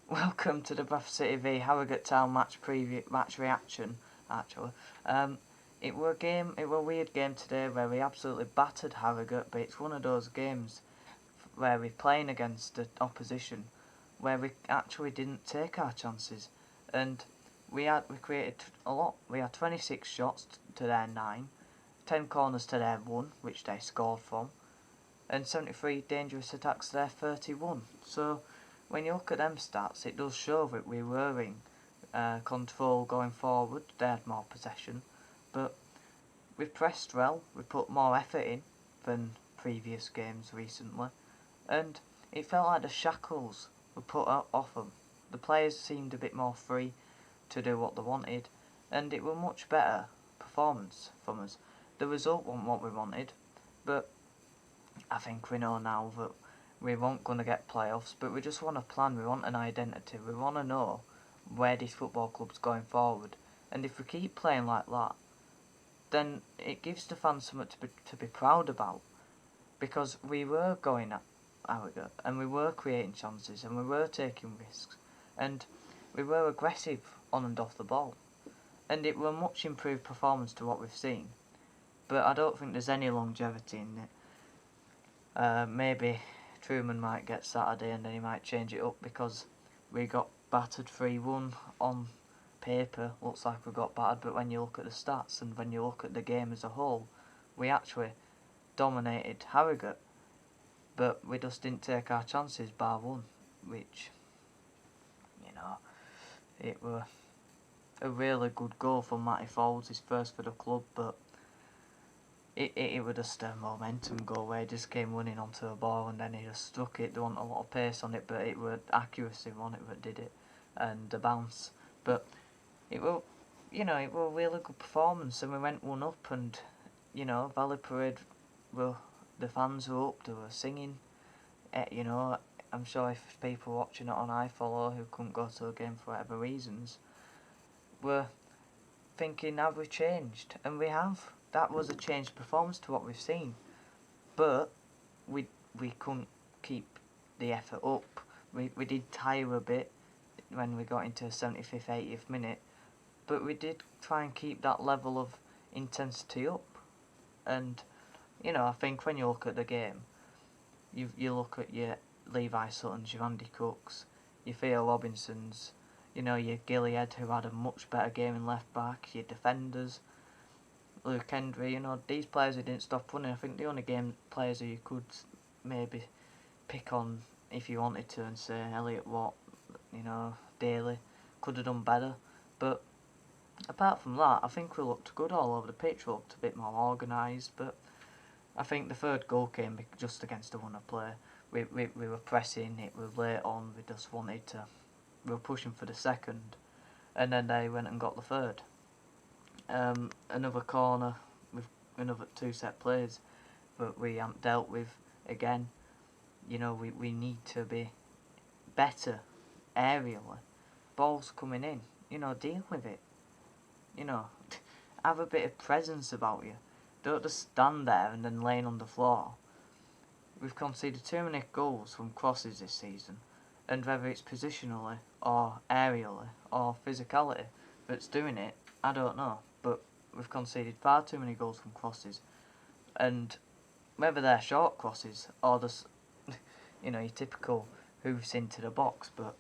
Welcome to the Bradford City v Harrogate Town match reaction. Actually, it were a weird game today where we absolutely battered Harrogate, but it's one of those games where we're playing against the opposition, where we actually didn't take our chances, and we created a lot. We had 26 shots to their 9, 10 corners to their 1, which they scored from, and 73 dangerous attacks to their 31. So when you look at them stats, it does show that we were in control going forward. They had more possession, but we pressed well. We put more effort in than previous games recently, and it felt like the shackles were put off them. The players seemed a bit more free to do what they wanted, and it was much better performance from us. The result wasn't what we wanted, but I think we know now that we weren't going to get playoffs, but we just want a plan, we want an identity, we want to know where this football club's going forward. And if we keep playing like that, then it gives the fans something to be proud about. Because we were going at Harrogate, and we were creating chances, and we were taking risks, and we were aggressive on and off the ball. And it were a much improved performance to what we've seen. But I don't think there's any longevity in it. Maybe Truman might get Saturday and then he might change it up because we got battered 3-1 on paper. Looks like we got battered, but when you look at the stats and when you look at the game as a whole, we actually dominated Harrogate, but we just didn't take our chances bar one, which, it were a really good goal from Matty Folds, his first for the club, but it was just a momentum goal where he just came running onto a ball and then he just struck it. There wasn't a lot of pace on it, but it was accuracy on it that did it, and the bounce. But it was, it was a really good performance, and we went 1-up, and Valley Parade the fans were up, they were singing. I'm sure if people watching it on iFollow who couldn't go to a game for whatever reasons were thinking, have we changed? And we have. That was a changed performance to what we've seen, but we couldn't keep the effort up. We did tire a bit when we got into the 75th, 80th minute, but we did try and keep that level of intensity up. And I think when you look at the game, you look at your Levi Suttons, your Andy Cooks, your Theo Robinsons, your Gilead, who had a much better game in left back, your defenders, Luke Hendry, these players who didn't stop running. I think the only players who you could maybe pick on if you wanted to and say Elliot Watt, Daly, could have done better. But apart from that, I think we looked good all over the pitch. We looked a bit more organised, but I think the third goal came just against the run of play. We were pressing, it was late on, we were pushing for the second, and then they went and got the third. Another corner with another 2 set plays that we haven't dealt with again. We need to be better aerially. Balls coming in, deal with it. Have a bit of presence about you. Don't just stand there and then laying on the floor. We've conceded too many goals from crosses this season, and whether it's positionally or aerially or physicality that's doing it, I don't know. But we've conceded far too many goals from crosses, and whether they're short crosses or just, your typical hoofs into the box, but,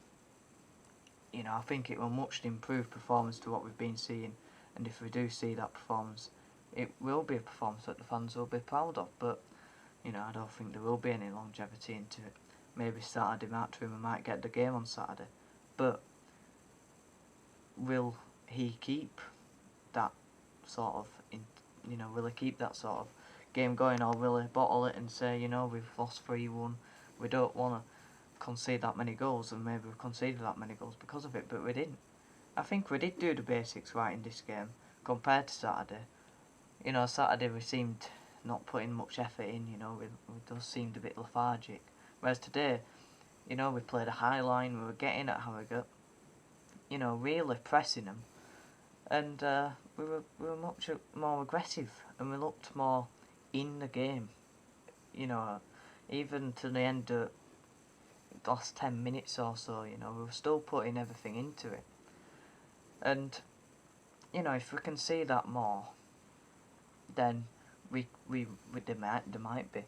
I think it will much improved performance to what we've been seeing, and if we do see that performance, it will be a performance that the fans will be proud of, but, I don't think there will be any longevity into it. Maybe Saturday, Mark Truman might get the game on Saturday, but will he keep that sort of, will he keep that sort of game going, or will he bottle it and say, we've lost 3-1, we don't want to concede that many goals, and maybe we've conceded that many goals because of it, but we didn't. I think we did do the basics right in this game compared to Saturday. Saturday we seemed not putting much effort in, we just seemed a bit lethargic. Whereas today, we played a high line, we were getting at Harrogate, really pressing them, and we were much more aggressive, and we looked more in the game. Even to the end of last 10 minutes or so, you know, we were still putting everything into it. And, you know, if we can see that more, then there might be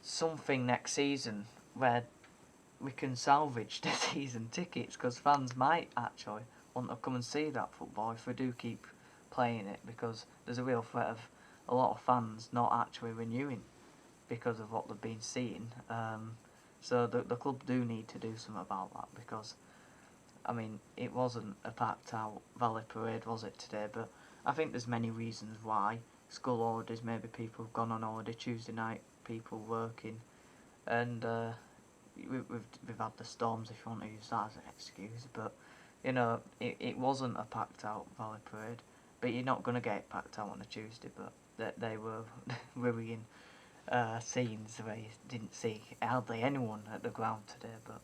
something next season where we can salvage the season tickets, because fans might actually want to come and see that football if we do keep playing it, because there's a real threat of a lot of fans not actually renewing because of what they've been seeing. So the club do need to do something about that, because I mean, it wasn't a packed out Valley Parade, was it, today? But I think there's many reasons why. School holidays, maybe people have gone on holiday Tuesday night, people working, and we've had the storms, if you want to use that as an excuse. But you know, it wasn't a packed out Valley Parade. But you're not going to get it packed out on a Tuesday. But they were worrying scenes where you didn't see hardly anyone at the ground today. But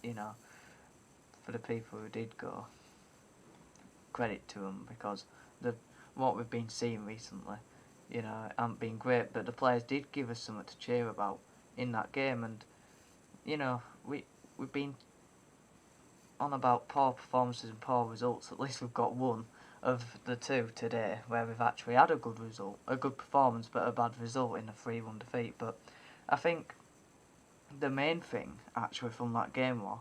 you know, for the people who did go, credit to them, because what we've been seeing recently, you know, hasn't been great. But the players did give us something to cheer about in that game, and you know, we've been on about poor performances and poor results. At least we've got one of the two today where we've actually had a good result, a good performance, but a bad result in a 3-1 defeat. But I think the main thing actually from that game was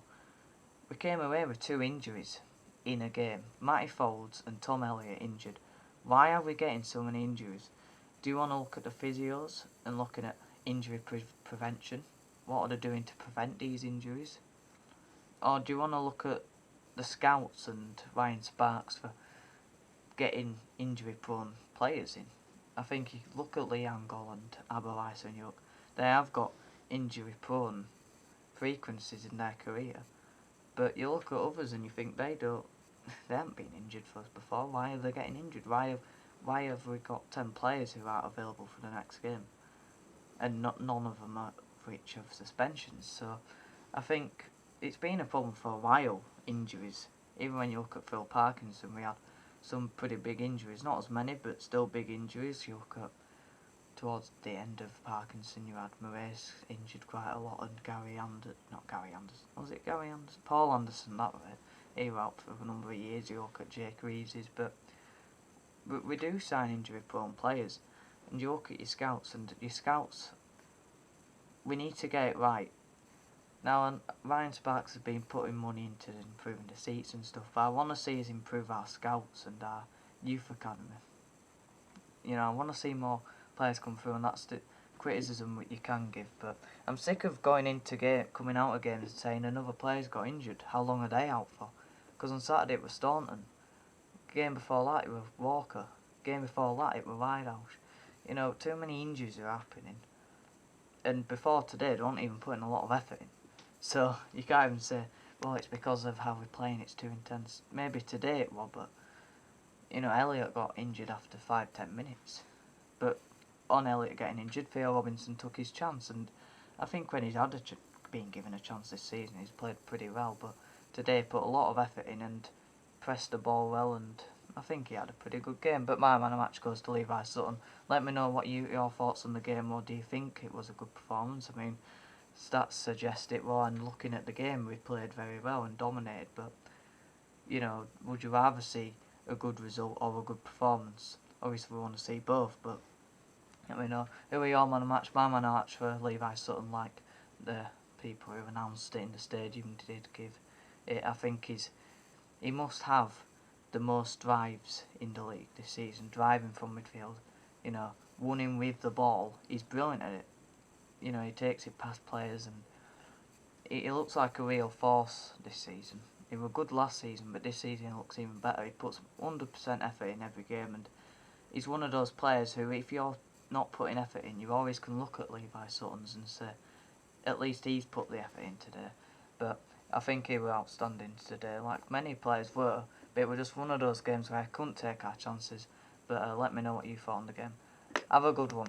we came away with 2 injuries in a game. Matty Folds and Tom Elliott injured. Why are we getting so many injuries? Do you want to look at the physios and looking at injury prevention? What are they doing to prevent these injuries? Or do you want to look at the scouts and Ryan Sparks for getting injury-prone players in? I think you look at Lee Angle and Abalisa and Yoke. They have got injury-prone frequencies in their career. But you look at others and you think they haven't been injured for us before. Why are they getting injured? Why have we got 10 players who aren't available for the next game? And none of them are breach of suspensions. So I think it's been a problem for a while, injuries. Even when you look at Phil Parkinson, we had some pretty big injuries. Not as many, but still big injuries. You look at towards the end of Parkinson, you had Moraes injured quite a lot, and Paul Anderson, that was it. He was out for a number of years. You look at Jake Reeves's, but we do sign injury-prone players, and you look at your scouts, we need to get it right. Now, Ryan Sparks has been putting money into improving the seats and stuff, but I want to see us improve our scouts and our youth academy. You know, I want to see more players come through, and that's the criticism that you can give. But I'm sick of coming out of games and saying another player's got injured. How long are they out for? Because on Saturday it was Staunton. Game before that it was Walker. Game before that it was Ridehouse. You know, too many injuries are happening. And before today, they weren't even putting a lot of effort in. So you can't even say, well, it's because of how we're playing, it's too intense. Maybe today it was, but you know, Elliott got injured after 5-10 minutes. But on Elliott getting injured, Theo Robinson took his chance, and I think when he's been given a chance this season, he's played pretty well. But today, put a lot of effort in and pressed the ball well, and I think he had a pretty good game. But my man of match goes to Levi Sutton. Let me know what your thoughts on the game, or do you think it was a good performance? I mean, stats suggest it was, and looking at the game, we played very well and dominated. But you know, would you rather see a good result or a good performance? Obviously, we want to see both, but let me know. Who are your man of match? My man of match for Levi Sutton, like the people who announced it in the stadium did give it. I think he must have the most drives in the league this season, driving from midfield. You know, running with the ball. He's brilliant at it. You know, he takes it past players, and he looks like a real force this season. He was good last season, but this season he looks even better. He puts 100% effort in every game, and he's one of those players who, if you're not putting effort in, you always can look at Levi Sutton's and say, at least he's put the effort in today. But I think he was outstanding today, like many players were. But it was just one of those games where I couldn't take our chances. But let me know what you thought on the game. Have a good one.